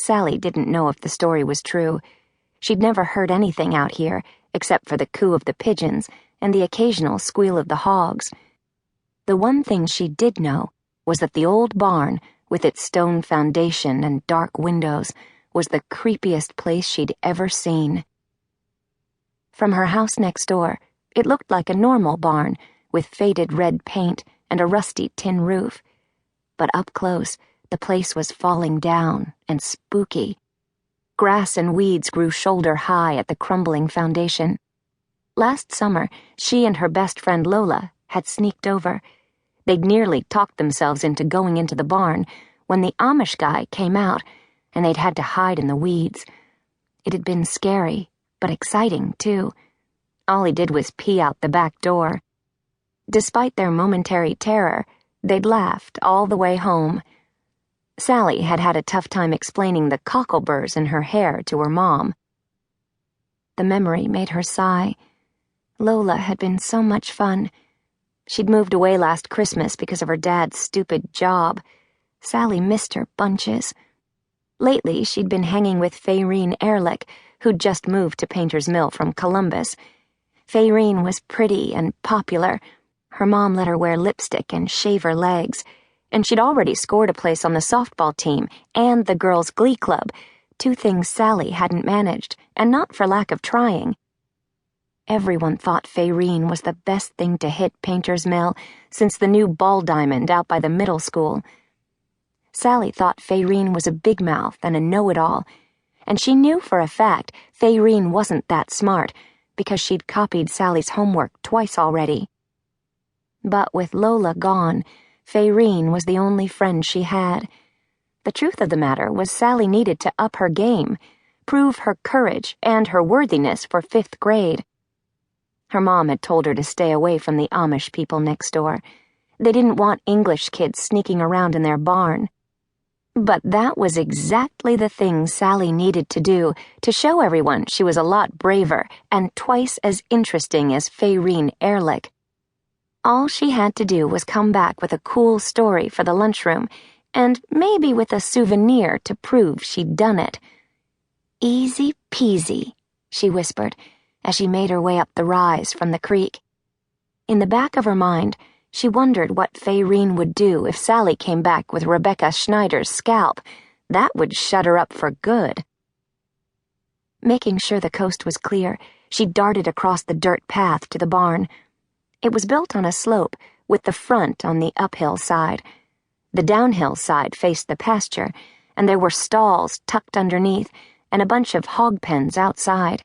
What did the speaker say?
Sally didn't know if the story was true. She'd never heard anything out here, except for the coo of the pigeons and the occasional squeal of the hogs. The one thing she did know was that the old barn, with its stone foundation and dark windows, was the creepiest place she'd ever seen. From her house next door, it looked like a normal barn, with faded red paint and a rusty tin roof. But up close, the place was falling down and spooky. Grass and weeds grew shoulder-high at the crumbling foundation. Last summer, she and her best friend Lola had sneaked over. They'd nearly talked themselves into going into the barn when the Amish guy came out, and they'd had to hide in the weeds. It had been scary, but exciting, too. All he did was pee out the back door. Despite their momentary terror, they'd laughed all the way home. Sally had had a tough time explaining the cockleburs in her hair to her mom. The memory made her sigh. Lola had been so much fun. She'd moved away last Christmas because of her dad's stupid job. Sally missed her bunches. Lately, she'd been hanging with Fayreen Ehrlich, who'd just moved to Painter's Mill from Columbus. Fayreen was pretty and popular. Her mom let her wear lipstick and shave her legs, and she'd already scored a place on the softball team and the girls' glee club, two things Sally hadn't managed, and not for lack of trying. Everyone thought Fayreen was the best thing to hit Painter's Mill since the new ball diamond out by the middle school. Sally thought Fayreen was a big mouth and a know-it-all, and she knew for a fact Fayreen wasn't that smart because she'd copied Sally's homework twice already. But with Lola gone, Fayreen was the only friend she had. The truth of the matter was Sally needed to up her game, prove her courage and her worthiness for 5th grade. Her mom had told her to stay away from the Amish people next door. They didn't want English kids sneaking around in their barn. But that was exactly the thing Sally needed to do to show everyone she was a lot braver and twice as interesting as Fayreen Ehrlich. All she had to do was come back with a cool story for the lunchroom, and maybe with a souvenir to prove she'd done it. "Easy peasy," she whispered, as she made her way up the rise from the creek. In the back of her mind, she wondered what Fayreen would do if Sally came back with Rebecca Schneider's scalp. That would shut her up for good. Making sure the coast was clear, she darted across the dirt path to the barn. It was built on a slope, with the front on the uphill side. The downhill side faced the pasture, and there were stalls tucked underneath and a bunch of hog pens outside.